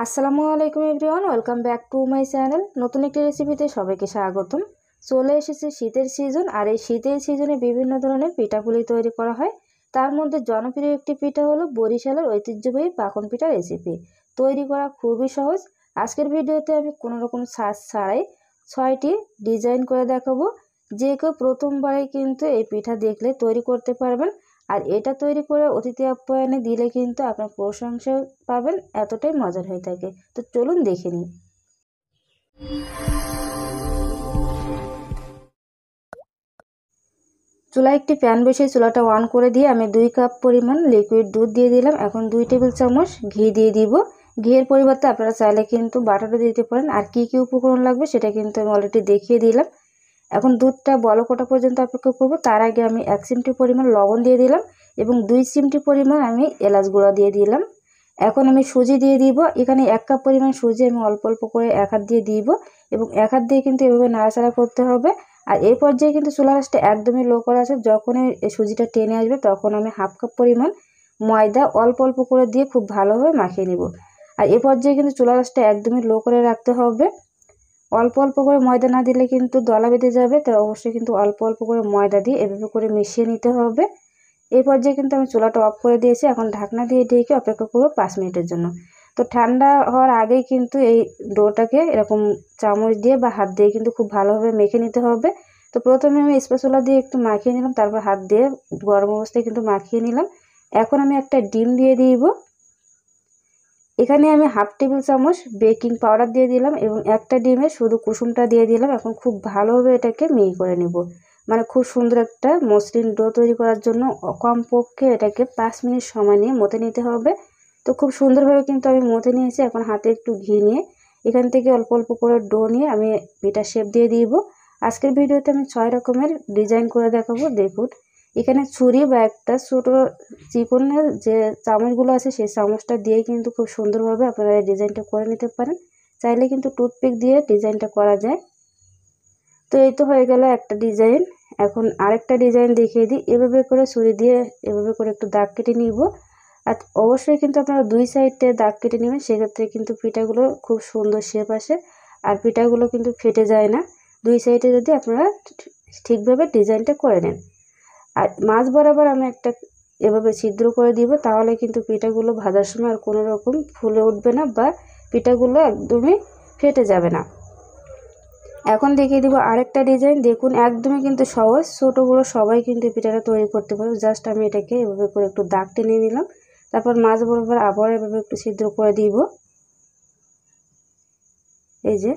আসসালামু আলাইকুম everyone, welcome back to my channel. নতুন একটি রেসিপিতে সবাইকে স্বাগতম। চলে এসেছে শীতের সিজন, আর এই শীতের সিজনে বিভিন্ন ধরনের পিঠাপুলি তৈরি করা হয়। তার মধ্যে জনপ্রিয় একটি পিঠা হলো বরিশালের ঐতিহ্যবাহী পাকন পিঠা রেসিপি। তৈরি করা খুবই সহজ। আজকের ভিডিওতে আমি কোনো রকম সাজ ছাড়াই 6টি ডিজাইন করে দেখাবো। যে কেউ প্রথমবারে কিন্তু এই পিঠা দেখলে তৈরি করতে পারবেন। আর এটা তৈরি করে অতিথি আপ্যায়নে দিলে কিন্তু আপনার প্রশংসা পাবেন, এতটাই মজার হয়ে থাকে। তো চলুন দেখে নিই। চুলায় একটি প্যান বসিয়ে চুলাটা অন করে দিয়ে আমি 2 কাপ পরিমাণ লিকুইড দুধ দিয়ে দিলাম। এখন 2 টেবিল চামচ ঘি দিয়ে দিব। ঘিয়ের পরিবর্তে আপনারা চাইলে কিন্তু বাটারও দিতে পারেন। আর কি কি উপকরণ লাগবে সেটা কিন্তু আমি অলরেডি দেখিয়ে দিলাম। এখন দুধটা বলক ওঠা পর্যন্ত অপেক্ষা করব। তার আগে আমি 1 চিমটি পরিমাণ লবণ দিয়ে দিলাম এবং 2 চিমটি পরিমাণ আমি এলাচ গুঁড়া দিয়ে দিলাম। এখন আমি সুজি দিয়ে দিব। এখানে 1 কাপ পরিমাণ সুজি আমি অল্প অল্প করে এক হাত দিয়ে দিব এবং এক হাত দিয়ে কিন্তু এভাবে নাড়াচাড়া করতে হবে। আর এই পর্যায়ে কিন্তু চুলার আঁচটা একদমই লো করা আছে। যখনই সুজিটা টেনে আসবে তখন আমি 1/2 কাপ পরিমাণ ময়দা অল্প অল্প করে দিয়ে খুব ভালোভাবে মাখিয়ে নিব। আর এই পর্যায়ে কিন্তু চুলার আঁচটা একদমই লো করে রাখতে হবে। অল্প অল্প করে ময়দা না দিলে কিন্তু দলা বেঁধে যাবে, তাই অবশ্যই কিন্তু অল্প অল্প করে ময়দা দিয়ে এভাবে করে মিশিয়ে নিতে হবে। এই পর্যায়ে কিন্তু আমি চুলাটা অফ করে দিয়েছি। এখন ঢাকনা দিয়ে ঢেকে অপেক্ষা করব 5 মিনিটের জন্য। তো ঠান্ডা হওয়ার আগেই কিন্তু এই ডোটাকে এরকম চামচ দিয়ে বা হাত দিয়ে কিন্তু খুব ভালোভাবে মেখে নিতে হবে। তো প্রথমে আমি স্প্যাচুলা দিয়ে একটু মাখিয়ে নিলাম, তারপর হাত দিয়ে গরম অবস্থায় কিন্তু মাখিয়ে নিলাম। এখন আমি একটা ডিম দিয়ে দিব। এখানে আমি 1/2 টেবিল চামচ বেকিং পাউডার দিয়ে দিলাম এবং একটা ডিমে শুধু কুসুমটা দিয়ে দিলাম। এখন খুব ভালোভাবে এটাকে মিহি করে নিব। মানে খুব সুন্দর একটা মসৃণ ডো তৈরি করার জন্য কমপক্ষে এটাকে 5 মিনিট সময় নিয়ে মথে নিতে হবে। তো খুব সুন্দরভাবে কিন্তু আমি মথে নিয়েছি। এখন হাতে একটু ঘি নিয়ে এখান থেকে অল্প অল্প করে ডো নিয়ে আমি পিঠা শেপ দিয়ে দিব। আজকের ভিডিওতে আমি 6 রকমের ডিজাইন করে দেখাবো। দেখুন, এখানে ছুরি বা একটা ছোটো চিকনের যে চামচগুলো আছে সেই চামচটা দিয়ে কিন্তু খুব সুন্দরভাবে আপনারা এই ডিজাইনটা করে নিতে পারেন। চাইলে কিন্তু টুথপিক দিয়ে ডিজাইনটা করা যায়। তো এই তো হয়ে গেল একটা ডিজাইন। এখন আরেকটা ডিজাইন দেখিয়ে দিই। এভাবে করে ছুরি দিয়ে এভাবে করে একটু দাগ কেটে নিব। আর অবশ্যই কিন্তু আপনারা 2 সাইডে দাগ কেটে নেবেন, সেক্ষেত্রে কিন্তু পিঠাগুলো খুব সুন্দর শেপ আসে আর পিঠাগুলো কিন্তু ফেটে যায় না। 2 সাইডে যদি আপনারা ঠিকভাবে ডিজাইনটা করে নেন। আর মাছ বরাবর আমি একটা এভাবে ছিদ্র করে দিব, তাহলে কিন্তু পিঠাগুলো ভাজার সময় আর কোনো রকম ফুলে উঠবে না বা পিঠাগুলো একদমই ফেটে যাবে না। এখন দেখিয়ে দিব আরেকটা ডিজাইন। দেখুন, একদমই কিন্তু সহজ, ছোটো বড়ো সবাই কিন্তু পিঠাটা তৈরি করতে পারবে। জাস্ট আমি এটাকে এভাবে করে একটু দাগ টেনে নিলাম, তারপর মাছ বরাবর আবার এভাবে একটু ছিদ্র করে দিব। এই যে,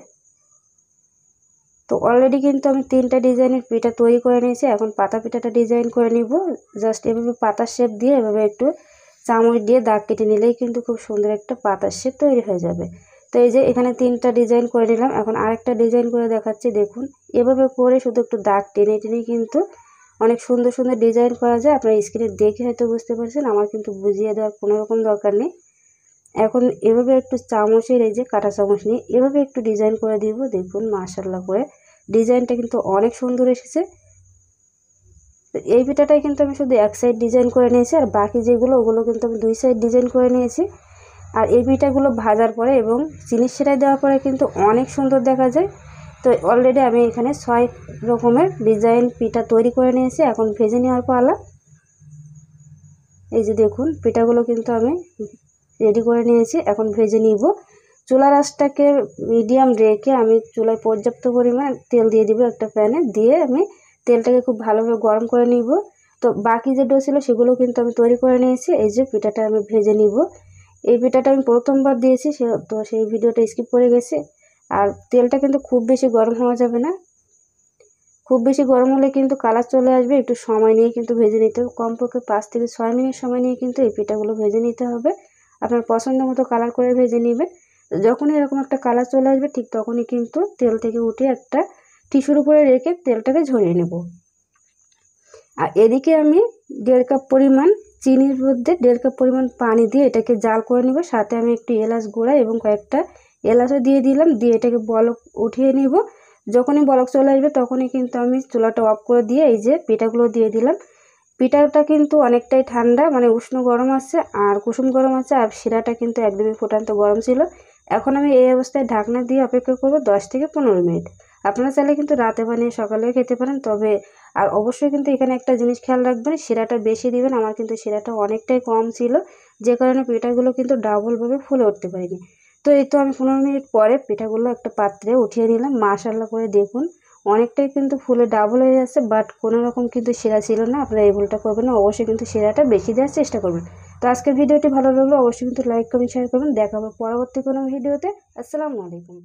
তো অলরেডি কিন্তু আমি 3টা ডিজাইনের পিঠা তৈরি করে নিয়েছি। এখন পাতা পিঠাটা ডিজাইন করে নিব। জাস্ট এভাবে পাতার শেপ দিয়ে এভাবে একটু চামচ দিয়ে দাগ কেটে নিলেই কিন্তু খুব সুন্দর একটা পাতার শেপ তৈরি হয়ে যাবে। তো এই যে এখানে 3টা ডিজাইন করে নিলাম। এখন আরেকটা ডিজাইন করে দেখাচ্ছি। দেখুন, এভাবে করে শুধু একটু দাগ টেনে টেনে কিন্তু অনেক সুন্দর সুন্দর ডিজাইন করা যায়। আপনার স্ক্রিনে দেখে হয়তো বুঝতে পারছেন, আমার কিন্তু বুঝিয়ে দেওয়ার কোনো রকম দরকার নেই। এখন এভাবে একটু চামচের এই যে কাঁটা চামচ নিয়ে এভাবে একটু ডিজাইন করে দিব। দেখুন, মাশাআল্লাহ করে ডিজাইনটা কিন্তু অনেক সুন্দর এসেছে। এই পিঠাটাই কিন্তু আমি শুধু এক সাইড ডিজাইন করে নিয়েছি, আর বাকি যেগুলো ওগুলো কিন্তু আমি 2 সাইড ডিজাইন করে নিয়েছি। আর এই পিঠাগুলো ভাজার পরে এবং চিনি সেরাই দেওয়ার পরে কিন্তু অনেক সুন্দর দেখা যায়। তো অলরেডি আমি এখানে 6 রকমের ডিজাইন পিঠা তৈরি করে নিয়েছি। এখন ভেজে নেওয়ার পালা। এই যে দেখুন, পিঠাগুলো কিন্তু আমি রেডি করে নিয়েছি। এখন ভেজে নিব। চুলার আঁচটাকে মিডিয়াম রেখে আমি চুলায় পর্যাপ্ত পরিমাণ তেল দিয়ে দিব একটা প্যানে। দিয়ে আমি তেলটাকে খুব ভালোভাবে গরম করে নিব। তো বাকি যে ডো ছিল সেগুলো কিন্তু আমি তৈরি করে নিয়েছি। এই যে পিঠাটা আমি ভেজে নিব। এই পিঠাটা আমি প্রথমবার দিয়েছি, তো সেই ভিডিওটা স্কিপ করে গেছে। আর তেলটা কিন্তু খুব বেশি গরম হওয়া যাবে না। খুব বেশি গরম হলে কিন্তু কালার চলে আসবে। একটু সময় নিয়ে কিন্তু ভেজে নিতে হবে। কমপক্ষে 5 থেকে 6 মিনিট সময় নিয়ে কিন্তু এই পিঠাগুলো ভেজে নিতে হবে। আপনার পছন্দ মতো কালার করে ভেজে নেবেন। যখনই এরকম একটা কালার চলে আসবে ঠিক তখনই কিন্তু তেল থেকে উঠে একটা টিস্যুর উপরে রেখে তেলটাকে ঝরিয়ে নেব। আর এদিকে আমি 1.5 কাপ পরিমাণ চিনির মধ্যে 1.5 কাপ পরিমাণ পানি দিয়ে এটাকে জাল করে নেব। সাথে আমি একটু এলাচ গুঁড়া এবং কয়েকটা এলাচও দিয়ে দিলাম। দিয়ে এটাকে বলক উঠিয়ে নিব। যখনই বলক চলে আসবে তখনই কিন্তু আমি চুলাটা অফ করে দিয়ে এই যে পিঠাগুলো দিয়ে দিলাম। পিঠাটা কিন্তু অনেকটাই ঠান্ডা, মানে উষ্ণ গরম আছে আর কুসুম গরম আছে, আর শিরাটা কিন্তু একদমই ফুটান্ত গরম ছিল। এখন আমি এই অবস্থায় ঢাকনা দিয়ে অপেক্ষা করব 10 থেকে 15 মিনিট। আপনারা চাইলে কিন্তু রাতে বানিয়ে সকালেও খেতে পারেন, তবে আর অবশ্যই কিন্তু এখানে একটা জিনিস খেয়াল রাখবেন, শিরাটা বেশি দিবেন। আমার কিন্তু শিরাটা অনেকটাই কম ছিল, যে কারণে পিঠাগুলো কিন্তু ডাবলভাবে ফুলে উঠতে পারিনি। তো এই তো আমি 15 মিনিট পরে পিঠাগুলো একটা পাত্রে উঠিয়ে নিলাম। মাশাআল্লাহ করে দেখুন অনেকটাই কিন্তু ফুলে ডাবল হয়ে যাচ্ছে, বাট কোনো রকম কিন্তু শিরা ছিল না। আপনারা এই ভুলটা করবেন না, অবশ্যই কিন্তু শিরাটা বেশি দেওয়ার চেষ্টা করবেন। তো আজকের ভিডিওটি ভালো লাগলো অবশ্যই কিন্তু লাইক কমেন্ট শেয়ার করবেন। দেখা হবে পরবর্তী কোনো ভিডিওতে। আসসালামু আলাইকুম।